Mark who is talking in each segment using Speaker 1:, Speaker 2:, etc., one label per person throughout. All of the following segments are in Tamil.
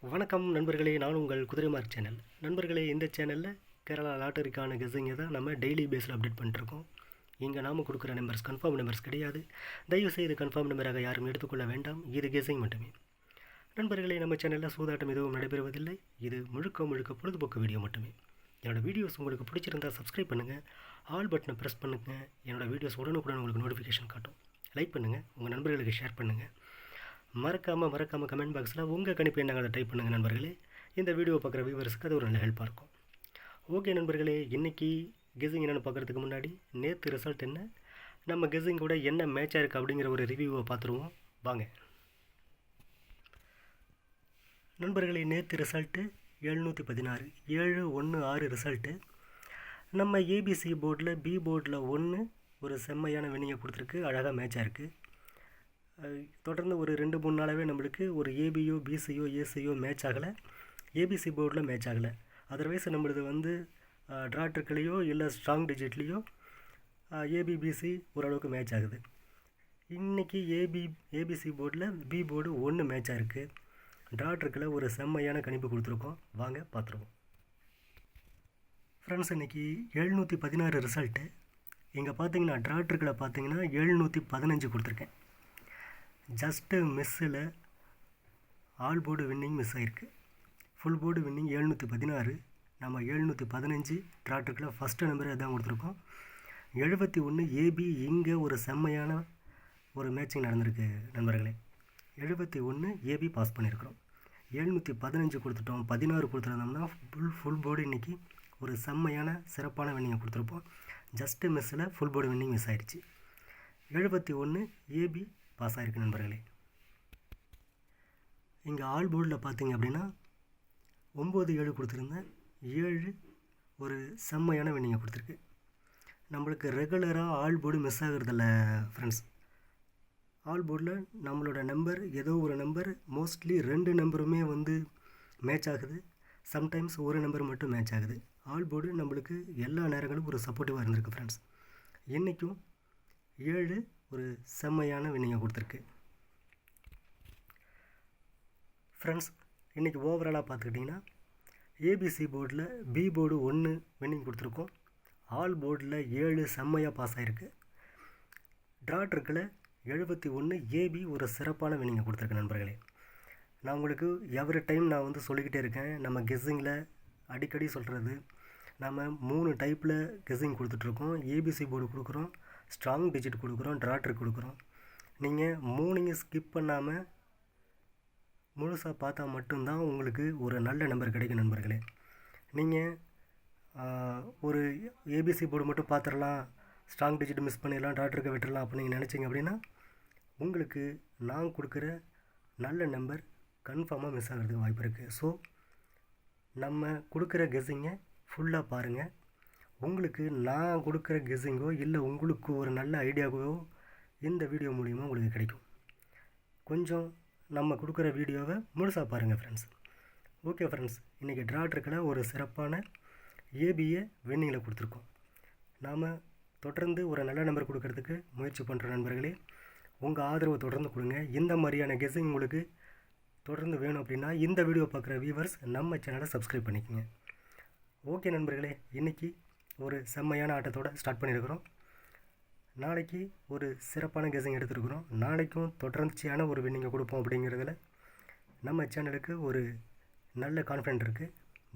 Speaker 1: வணக்கம் நண்பர்களே, நான் உங்கள் குதிரை மார்க் சேனல். நண்பர்களே, இந்த சேனலில் கேரளா லாட்டரிக்கான கெஸ்ஸிங்கை தான் நம்ம டெய்லி பேஸில் அப்டேட் பண்ணிட்டுருக்கோம். இங்கே நாம் கொடுக்குற நம்பர்ஸ் கன்ஃபார்ம் நம்பர்ஸ் கிடையாது. தயவுசெய்து கன்ஃபார்ம் நம்பராக யாரும் எடுத்துக்கொள்ள வேண்டாம். இது கெஸ்ஸிங் மட்டுமே. நண்பர்களே, நம்ம சேனலில் சூதாட்டம் எதுவும் நடைபெறுவதில்லை. இது முழுக்க பொழுதுபோக்கு வீடியோ மட்டுமே. என்னோடய வீடியோஸ் உங்களுக்கு பிடிச்சிருந்தால் சப்ஸ்கிரைப் பண்ணுங்கள், ஆல் பட்டனை ப்ரெஸ் பண்ணுங்கள். என்னோடய வீடியோஸ் உடனுக்குடன் உங்களுக்கு நோட்டிஃபிகேஷன் காட்டும். லைக் பண்ணுங்கள், உங்கள் நண்பர்களுக்கு ஷேர் பண்ணுங்கள். மறக்காமல் கமெண்ட் பாக்ஸில் உங்கள் கணிப்பு என்னங்க அதை டைப் பண்ணுங்கள் நண்பர்களே. இந்த வீடியோ பார்க்குற வியூவர்ஸுக்கு அது ஒரு நல்ல ஹெல்ப்பாக இருக்கும். ஓகே நண்பர்களே, இன்றைக்கி கெஸ்ஸிங் என்னென்னு பார்க்குறதுக்கு முன்னாடி நேற்று ரிசல்ட் என்ன, நம்ம கெஸ்ஸிங் கூட என்ன மேட்சாக இருக்குது அப்படிங்கிற ஒரு ரிவ்யூவை பார்த்துருவோம் வாங்க. நண்பர்களே, நேற்று ரிசல்ட்டு 716 716 ரிசல்ட்டு. நம்ம ஏபிசி போர்டில் பி போர்டில் 1 ஒரு செம்மையான வினிங்கை கொடுத்துருக்கு. அழகாக மேட்சாக இருக்குது. தொடர்ந்து ஒரு 2-3 நாளாகவே நம்மளுக்கு ஒரு ஏபியோ பிசியோ ஏசியோ மேட்ச் ஆகலை. ஏபிசி போர்டில் மேட்ச் ஆகலை. அதர்வைஸ் நம்மளது ட்ராட்ருக்களையோ இல்லை ஸ்ட்ராங் டிஜிட்லேயோ ஏபிபிசி ஓரளவுக்கு மேட்ச் ஆகுது. இன்றைக்கி ஏபிசி போர்டில் பி போர்டு 1 மேட்சாக இருக்குது. ட்ராட்ருக்கில் ஒரு செம்மையான கணிப்பு கொடுத்துருக்கோம். வாங்க பார்த்துருவோம். ஃப்ரெண்ட்ஸ், இன்றைக்கி 716 ரிசல்ட்டு. இங்கே பார்த்தீங்கன்னா ட்ராட்ருக்கில் பார்த்தீங்கன்னா 715 கொடுத்துருக்கேன். ஜஸ்ட்டு மிஸ்ஸில் ஆல் போர்டு வின்னிங் மிஸ் ஆகிருக்கு. ஃபுல் போர்டு வின்னிங் 716, நம்ம 715 ட்ராட்டுக்கில் ஃபஸ்ட்டு நம்பரே தான் கொடுத்துருக்கோம். 71 ஏபி. இங்கே ஒரு செம்மையான ஒரு மேட்சிங் நடந்திருக்கு நண்பர்களே. 71 ஏபி பாஸ் பண்ணியிருக்கிறோம். 715 கொடுத்துட்டோம். 16 கொடுத்துருந்தோம்னா ஃபுல் போர்டு இன்றைக்கி ஒரு செம்மையான சிறப்பான வின்னிங்கை கொடுத்துருப்போம். ஜஸ்ட்டு மிஸ்ஸில் ஃபுல் போர்டு வின்னிங் மிஸ் ஆகிடுச்சு. 71 ஏபி பாஸ் ஆகிருக்கு நண்பர்களே. இங்கே ஆல் போர்டில் பார்த்தீங்க அப்படின்னா 9-7 கொடுத்துருந்தேன். 7 ஒரு செம்மையான வின்னிங்கை கொடுத்துருக்கு. நம்மளுக்கு ரெகுலராக ஆல் போர்டு மிஸ் ஆகிறதில்ல ஃப்ரெண்ட்ஸ். ஆல் போர்டில் நம்மளோட நம்பர் ஏதோ ஒரு நம்பர், மோஸ்ட்லி 2 நம்பருமே மேட்ச் ஆகுது. சம்டைம்ஸ் ஒரு நம்பர் மட்டும் மேட்ச் ஆகுது. ஆல் போர்டு நம்மளுக்கு எல்லா நேரங்களும் ஒரு சப்போர்ட்டிவாக இருந்திருக்கு ஃப்ரெண்ட்ஸ். இன்றைக்கும் 7 ஒரு செம்மையான வின்னிங்கை கொடுத்துருக்கு ஃப்ரெண்ட்ஸ். இன்றைக்கி ஓவராலாக பார்த்துக்கிட்டிங்கன்னா ஏபிசி போர்டில் பி போர்டு 1 வின்னிங் கொடுத்துருக்கோம். ஆல் போர்டில் 7 செம்மையாக பாஸ் ஆகிருக்கு. ட்ராட்ருக்கில் 71 ஏபி ஒரு சிறப்பான வின்னிங்கை கொடுத்துருக்கு நண்பர்களே. நான் உங்களுக்கு எவ்ரி டைம் நான் சொல்லிக்கிட்டே இருக்கேன். நம்ம கெஸ்ஸிங்கில் அடிக்கடி சொல்கிறது, நம்ம 3 டைப்பில் கெஸ்ஸிங் கொடுத்துட்ருக்கோம். ஏபிசி போர்டு கொடுக்குறோம், ஸ்ட்ராங் டிஜிட் கொடுக்குறோம், ட்ராட்ரு கொடுக்குறோம். நீங்கள் 3 ஸ்கிப் பண்ணாமல் முழுசாக பார்த்தா மட்டும்தான் உங்களுக்கு ஒரு நல்ல நம்பர் கிடைக்கும் நண்பர்களே. நீங்கள் ஒரு ஏபிசி போர்டு மட்டும் பார்த்துடலாம், ஸ்ட்ராங் டிஜிட் மிஸ் பண்ணிடலாம், ட்ராட்ருக்கு விட்டுடலாம் அப்படின்னு நீங்கள் நினச்சிங்க அப்படின்னா உங்களுக்கு நான் கொடுக்குற நல்ல நம்பர் கன்ஃபார்மாக மிஸ் ஆகிறதுக்கு வாய்ப்பு இருக்குது. ஸோ நம்ம கொடுக்குற கெஸ்ஸிங்கை ஃபுல்லாக பாருங்கள். உங்களுக்கு நான் கொடுக்குற கெஸ்ஸிங்கோ இல்லை உங்களுக்கு ஒரு நல்ல ஐடியாவோ இந்த வீடியோ மூலிமா உங்களுக்கு கிடைக்கும். கொஞ்சம் நம்ம கொடுக்குற வீடியோவை முழுசாக பாருங்கள் ஃப்ரெண்ட்ஸ். ஓகே ஃப்ரெண்ட்ஸ், இன்றைக்கி ட்ராட்ருக்கில் ஒரு சிறப்பான ஏபியை வின்னிங்கில் கொடுத்துருக்கோம். நாம் தொடர்ந்து ஒரு நல்ல நம்பர் கொடுக்கறதுக்கு முயற்சி பண்ணுற நண்பர்களே, உங்கள் ஆதரவை தொடர்ந்து கொடுங்க. இந்த மாதிரியான கெஸ்ஸிங் உங்களுக்கு தொடர்ந்து வேணும் அப்படின்னா இந்த வீடியோ பார்க்குற வியூவர்ஸ் நம்ம சேனலை சப்ஸ்கிரைப் பண்ணிக்கோங்க. ஓகே நண்பர்களே, இன்றைக்கி ஒரு செம்மையான ஆட்டத்தோடு ஸ்டார்ட் பண்ணியிருக்கிறோம். நாளைக்கு ஒரு சிறப்பான கெஸ்ஸிங் எடுத்துருக்குறோம். நாளைக்கும் தொடர்ச்சியான ஒரு வின்னிங்கை கொடுப்போம் அப்படிங்கிறதுல நம்ம சேனலுக்கு ஒரு நல்ல கான்ஃபிடென்ட் இருக்குது.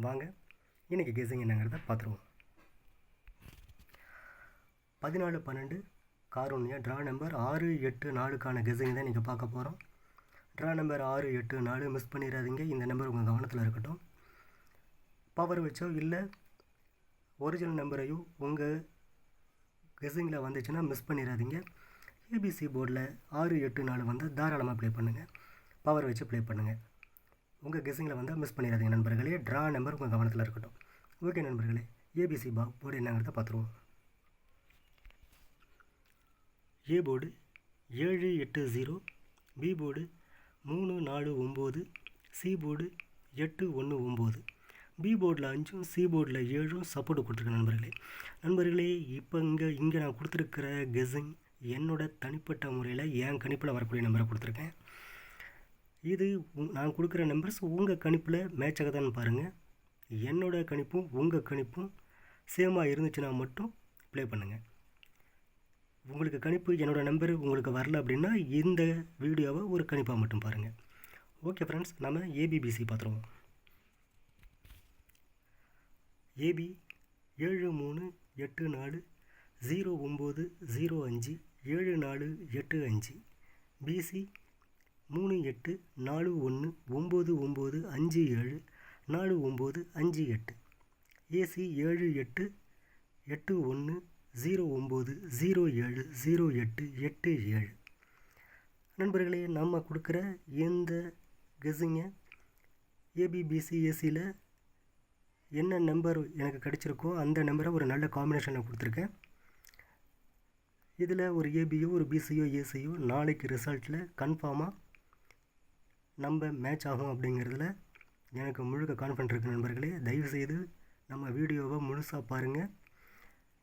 Speaker 1: வாங்க இன்றைக்கி கெஸ்ஸிங் என்னங்கிறத பார்த்துருவோம். 14-12 காரூன்யா ட்ரா நம்பர் 6-8-4க்கான கெஸ்ஸிங் தான் நீங்கள் பார்க்க போகிறோம். ட்ரா நம்பர் 6-8-4 மிஸ் பண்ணிடாதீங்க. இந்த நம்பர் உங்கள் கவனத்தில் இருக்கட்டும். பவர் வச்சோ இல்லை ஒரிஜினல் நம்பரையும் உங்கள் கெஸ்ஸிங்கில் வந்துச்சுன்னா மிஸ் பண்ணிடாதீங்க. ஏபிசி போர்டில் 6-8-4 வந்தால் தாராளமாக ப்ளே பண்ணுங்கள். பவர் வச்சு ப்ளே பண்ணுங்கள். உங்கள் கெஸ்ஸிங்கில் வந்தால் மிஸ் பண்ணிடாதீங்க நண்பர்களே. ட்ரா நம்பர் உங்கள் கவனத்தில் இருக்கட்டும். ஓகே நண்பர்களே, ஏபிசி போர்டு என்னங்கிறத பார்த்துருவோம். A board 7-8-0, B board 3-4-9, C board 8-1-9. B போர்டில் 5, சி போர்டில் 7 சப்போர்ட்டு கொடுத்துருக்கேன் நண்பர்களே. இப்போ இங்கே நான் கொடுத்துருக்கிற கெஸ்ஸிங் என்னோட தனிப்பட்ட முறையில் என் கணிப்பில் வரக்கூடிய நம்பரை கொடுத்துருக்கேன். இது நான் கொடுக்குற நம்பர்ஸ் உங்கள் கணிப்பில் மேட்ச் ஆகுதான்னு பாருங்கள். என்னோடய கணிப்பும் உங்கள் கணிப்பும் சேமாக இருந்துச்சுன்னா மட்டும் ப்ளே பண்ணுங்கள். உங்களுக்கு கணிப்பு என்னோடய நம்பர் உங்களுக்கு வரல அப்படின்னா இந்த வீடியோவை ஒரு கணிப்பாக மட்டும் பாருங்கள். ஓகே ஃப்ரெண்ட்ஸ், நம்ம ஏபிபிசி பார்த்துருவோம். ஏபி 738405057485. பிசி 384199574958. ஏசி 788109070887. நண்பர்களே, நம்ம கொடுக்குற இந்த கெஸ்ஸிங்கை ஏபிபிசி ஏசியில் என்ன நம்பர் எனக்கு கிடச்சிருக்கோ அந்த நம்பரை ஒரு நல்ல காம்பினேஷனில் கொடுத்துருக்கேன். இதில் ஒரு ஏபியோ ஒரு பிசியோ ஏசியோ நாளைக்கு ரிசல்ட்டில் கன்ஃபார்மாக நம்ம மேட்ச் ஆகும் அப்படிங்கிறதுல எனக்கு முழுக்க கான்ஃபிடென்ட் இருக்குது. நண்பர்களே, தயவுசெய்து நம்ம வீடியோவை முழுசாக பாருங்கள்.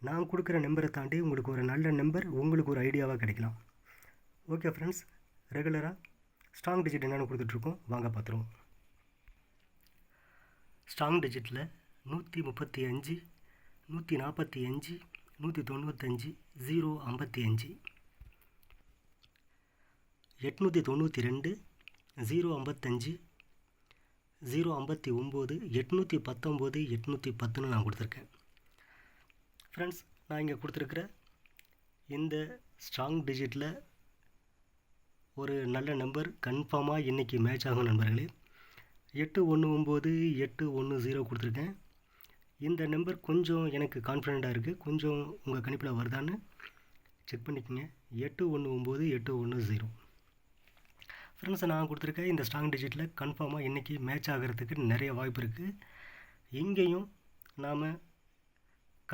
Speaker 1: நான் கொடுக்குற நம்பரை தாண்டி உங்களுக்கு ஒரு நல்ல நம்பர் உங்களுக்கு ஒரு ஐடியாவாக கிடைக்கலாம். ஓகே ஃப்ரெண்ட்ஸ், ரெகுலராக ஸ்ட்ராங் டிஜிட் என்னென்னு கொடுத்துட்ருக்கோம், வாங்க பார்த்துருவோம். ஸ்ட்ராங் டிஜிட்டில் 135 145 195 055 892 055 059 819 810 நான் கொடுத்துருக்கேன். ஃப்ரெண்ட்ஸ், நான் இங்கே கொடுத்துருக்குற இந்த ஸ்ட்ராங் டிஜிட்டில் ஒரு நல்ல நம்பர் கன்ஃபார்மாக இன்றைக்கி மேட்ச் ஆகும் நண்பர்களே. 819 810 கொடுத்துருக்கேன். இந்த நம்பர் கொஞ்சம் எனக்கு கான்ஃபிடெண்ட்டாக இருக்குது. கொஞ்சம் உங்கள் கணிப்பில் வருதான்னு செக் பண்ணிக்கோங்க. 819 810. ஃப்ரெண்ட்ஸ், நான் கொடுத்துருக்கேன் இந்த ஸ்ட்ராங் டிஜிட்டில் கன்ஃபார்மாக இன்றைக்கி மேட்ச் ஆகிறதுக்கு நிறைய வாய்ப்பு இருக்குது. இங்கேயும் நாம்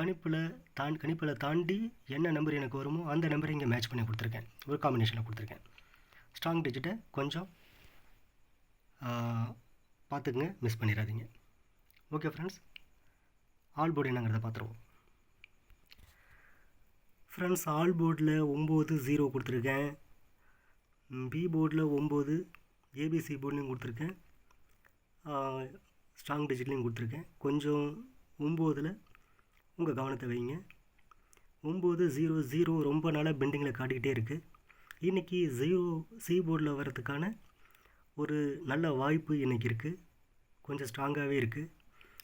Speaker 1: கணிப்பில் தாண்டி என்ன நம்பர் எனக்கு வருமோ அந்த நம்பரை இங்கே மேட்ச் பண்ணி கொடுத்துருக்கேன். ஒரு காம்பினேஷனில் கொடுத்துருக்கேன். ஸ்ட்ராங் டிஜிட்டை கொஞ்சம் பார்த்துக்குங்க, மிஸ் பண்ணிடாதீங்க. ஓகே ஃப்ரெண்ட்ஸ், ஆல் போர்டு என்னங்கிறத பார்த்துருவோம். ஃப்ரெண்ட்ஸ், ஆல் போர்டில் 9 0 கொடுத்துருக்கேன். பி போர்டில் 9, ஏபிசி போர்ட்லேயும் கொடுத்துருக்கேன், ஸ்ட்ராங் டிஜிட்லேயும் கொடுத்துருக்கேன். கொஞ்சம் 9ல் உங்கள் கவனத்தை வைங்க. 9 0 0 ரொம்ப நாளாக பெண்டிங்கில் காட்டிக்கிட்டே இருக்குது. இன்றைக்கி 0 சி போர்டில் வர்றதுக்கான ஒரு நல்ல வாய்ப்பு இன்றைக்கி இருக்குது. கொஞ்சம் ஸ்ட்ராங்காகவே இருக்குது.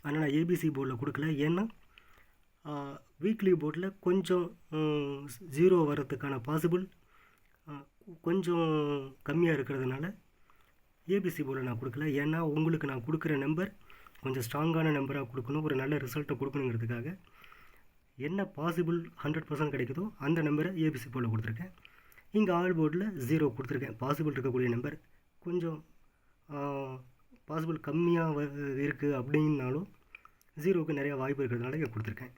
Speaker 1: ஆனால் நான் ஏபிசி போர்டில் கொடுக்கல. ஏன்னா வீக்லி போர்டில் கொஞ்சம் 0 வர்றதுக்கான பாசிபிள் கொஞ்சம் கம்மியாக இருக்கிறதுனால ஏபிசி போர்டில் நான் கொடுக்கல. ஏன்னா உங்களுக்கு நான் கொடுக்குற நம்பர் கொஞ்சம் ஸ்ட்ராங்கான நம்பராக கொடுக்கணும், ஒரு நல்ல ரிசல்ட்டை கொடுக்கணுங்கிறதுக்காக என்ன பாசிபிள் 100% கிடைக்குதோ அந்த நம்பரை ஏபிசி போர்டில் கொடுத்துருக்கேன். இங்கே ஆல் போர்டில் 0 கொடுத்துருக்கேன். பாசிபிள் இருக்கக்கூடிய நம்பர் கொஞ்சம் பாசிபிள் கம்மியாக இருக்குது அப்படின்னாலும் 0க்கு நிறையா வாய்ப்பு இருக்கிறதுனால இங்கே கொடுத்துருக்கேன்.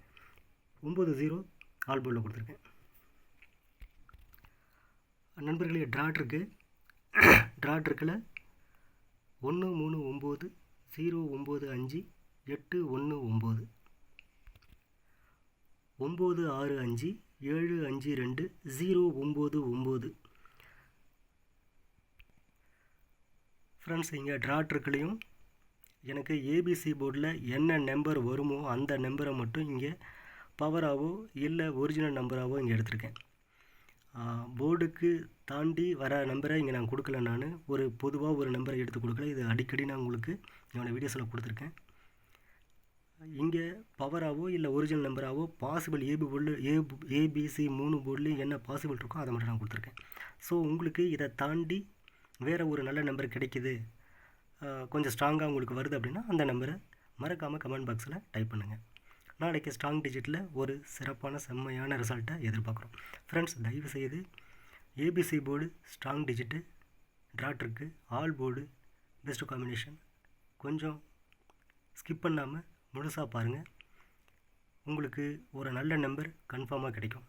Speaker 1: 9 0 ஆல் போர்டில் கொடுத்துருக்கேன். நண்பர்களே, ட்ராட் இருக்குது. ட்ராட் இருக்குல்ல 139 095 819 965 752 099. ஃப்ரெண்ட்ஸ், இங்கே ட்ராட்ருக்குலேயும் எனக்கு ஏபிசி போர்டில் என்ன நம்பர் வருமோ அந்த நம்பரை மட்டும் இங்கே பவராகவோ இல்லை ஒரிஜினல் நம்பராகவோ இங்கே எடுத்திருக்கேன். போர்டுக்கு தாண்டி வர நம்பரை இங்கே நான் கொடுக்கல. நான் ஒரு பொதுவாக ஒரு நம்பரை எடுத்து கொடுக்கல. இது அடிக்கடி நான் உங்களுக்கு என்னோடய வீடியோஸில் கொடுத்துருக்கேன். இங்கே பவராகவோ இல்லை ஒரிஜினல் நம்பராகவோ பாசிபிள் ஏபிசி 3 போர்ட்லேயும் என்ன பாசிபிள் இருக்கோ அதை மட்டும் நான் கொடுத்துருக்கேன். ஸோ உங்களுக்கு இதை தாண்டி வேறு ஒரு நல்ல நம்பர் கிடைக்கிது, கொஞ்சம் ஸ்ட்ராங்காக உங்களுக்கு வருது அப்படின்னா அந்த நம்பரை மறக்காமல் கமெண்ட் பாக்ஸில் டைப் பண்ணுங்கள். நாளைக்கு ஸ்ட்ராங் டிஜிட்டில் ஒரு சிறப்பான செம்மையான ரிசல்ட்டை எதிர்பார்க்குறோம். ஃப்ரெண்ட்ஸ், தயவுசெய்து ஏபிசி போர்டு, ஸ்ட்ராங் டிஜிட்டு, ட்ராட்ருக்கு, ஆல் போர்டு பெஸ்ட்டு காம்பினேஷன் கொஞ்சம் ஸ்கிப் பண்ணாமல் முழுசாக பாருங்கள். உங்களுக்கு ஒரு நல்ல நம்பர் கன்ஃபார்மாக கிடைக்கும்.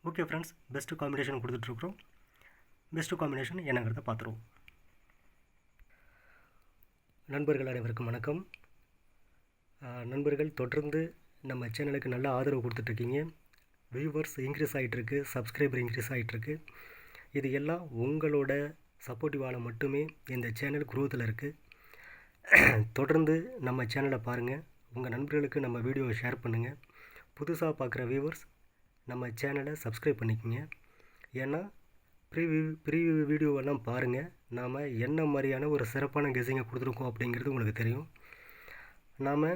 Speaker 1: ஓகே ஃப்ரெண்ட்ஸ், பெஸ்ட்டு காம்பினேஷன் கொடுத்துட்ருக்குறோம். பெஸ்ட்டு காம்பினேஷன் என்னங்கிறத பார்த்துருவோம். நண்பர்கள் அனைவருக்கும் வணக்கம். நண்பர்கள், தொடர்ந்து நம்ம சேனலுக்கு நல்ல ஆதரவு கொடுத்துட்ருக்கீங்க. வியூவர்ஸ் இன்க்ரீஸ் ஆகிட்டுருக்கு, சப்ஸ்கிரைபர் இன்க்ரீஸ் ஆகிட்டுருக்கு. இது எல்லாம் உங்களோட சப்போர்ட்டிவால் மட்டுமே இந்த சேனல் குரோத்தில் இருக்குது. தொடர்ந்து நம்ம சேனலை பாருங்கள், உங்கள் நண்பர்களுக்கு நம்ம வீடியோவை ஷேர் பண்ணுங்கள். புதுசாக பார்க்குற வியூவர்ஸ் நம்ம சேனலை சப்ஸ்கிரைப் பண்ணிக்கோங்க. ஏன்னா ப்ரீவியூ வீடியோவெல்லாம் பாருங்கள், நாம் என்ன மாதிரியான ஒரு சிறப்பான கெஸ்ஸிங்கை கொடுத்துருக்கோம் அப்படிங்கிறது உங்களுக்கு தெரியும். நாம்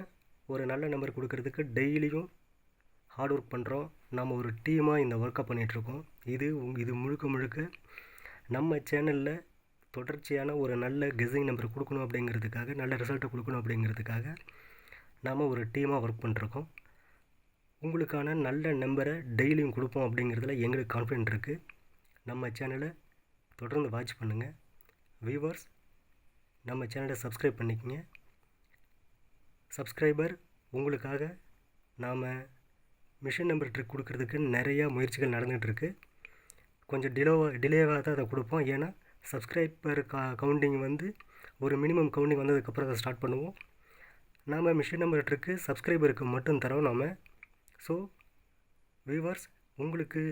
Speaker 1: ஒரு நல்ல நம்பர் கொடுக்கறதுக்கு டெய்லியும் ஹார்ட் ஒர்க் பண்ணுறோம். நம்ம ஒரு டீமாக இந்த ஒர்க்கை பண்ணிகிட்ருக்கோம். இது முழுக்க நம்ம சேனலில் தொடர்ச்சியான ஒரு நல்ல கெஸ்ஸிங் நம்பர் கொடுக்கணும் அப்படிங்கிறதுக்காக, நல்ல ரிசல்ட்டை கொடுக்கணும் அப்படிங்கிறதுக்காக நாம் ஒரு டீமாக ஒர்க் பண்ணிருக்கோம். உங்களுக்கான நல்ல நம்பரை டெய்லியும் கொடுப்போம் அப்படிங்கிறதுல எங்களுக்கு கான்ஃபிடென்ட் இருக்குது. நம்ம சேனலை தொடர்ந்து வாட்ச் பண்ணுங்கள். வியூவர்ஸ் நம்ம சேனலை சப்ஸ்கிரைப் பண்ணிக்கோங்க. சப்ஸ்கிரைபர் உங்களுக்காக நாம் மிஷின் நம்பர் ட்ரிக் கொடுக்கறதுக்கு நிறையா முயற்சிகள் நடந்துகிட்ருக்கு. கொஞ்சம் டிலேவாக தான் அதை கொடுப்போம். ஏன்னா சப்ஸ்கிரைபர் கவுண்டிங் வந்து ஒரு மினிமம் கவுண்டிங் வந்ததுக்கப்புறம் அதை ஸ்டார்ட் பண்ணுவோம். நாம் மிஷின் நம்பர் ட்ரிக்கு சப்ஸ்கிரைபருக்கு மட்டும் தரோம் நாம். ஸோ வியூவர்ஸ், உங்களுக்கு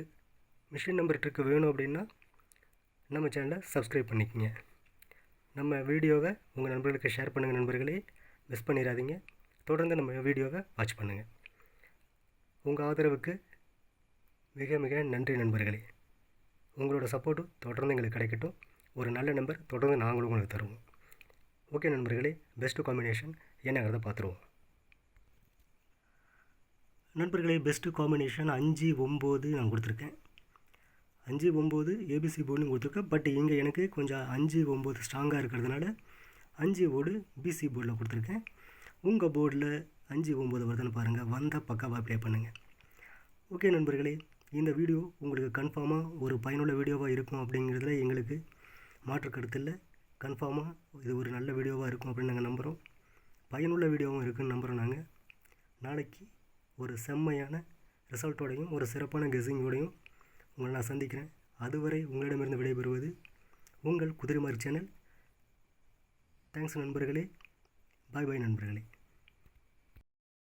Speaker 1: மிஷின் நம்பர் ட்ரிக்கு வேணும் அப்படின்னா நம்ம சேனலை சப்ஸ்கிரைப் பண்ணிக்கோங்க. நம்ம வீடியோவை உங்கள் நண்பர்களுக்கு ஷேர் பண்ணுங்கள். நண்பர்களே, மிஸ் பண்ணிடாதீங்க. தொடர்ந்து நம்ம வீடியோவை வாட்ச் பண்ணுங்கள். உங்கள் ஆதரவுக்கு மிக மிக நன்றி நண்பர்களே. உங்களோட சப்போர்ட்டு தொடர்ந்து எங்களுக்கு கிடைக்கட்டும். ஒரு நல்ல நம்பர் தொடர்ந்து நாங்களும் உங்களுக்கு தருவோம். ஓகே நண்பர்களே, பெஸ்ட்டு காம்பினேஷன் என்னங்கிறத பார்த்துருவோம். நண்பர்களே, பெஸ்ட்டு காம்பினேஷன் 5-9 நான் கொடுத்துருக்கேன். 5-9 ஏபிசி போர்டுன்னு கொடுத்துருக்கேன். பட் இங்கே எனக்கு கொஞ்சம் 5-9 ஸ்ட்ராங்காக இருக்கிறதுனால 5 போர்டு பிசி போர்டில் கொடுத்துருக்கேன். உங்கள் போர்டில் 5-9 வருதுன்னு பாருங்கள், வந்தால் பக்காவாக ப்ளே பண்ணுங்கள். ஓகே நண்பர்களே, இந்த வீடியோ உங்களுக்கு கன்ஃபார்மாக ஒரு பயனுள்ள வீடியோவாக இருக்கும் அப்படிங்கிறதுல எங்களுக்கு மாற்று கருத்து இல்லை. கன்ஃபார்மாக இது ஒரு நல்ல வீடியோவாக இருக்கும் அப்படின்னு நாங்கள் நம்புகிறோம். பயனுள்ள வீடியோவும் இருக்குதுன்னு நம்புகிறோம். நாங்கள் நாளைக்கு ஒரு செம்மையான ரிசல்ட்டோடையும் ஒரு சிறப்பான கெஸ்ஸிங்கோடையும் உங்களை நான் சந்திக்கிறேன். அதுவரை உங்களிடமிருந்து விடைபெறுவது உங்கள் குதிரைமாரி சேனல். தேங்க்ஸ் நண்பர்களே. பாய் பாய் நண்பர்களே.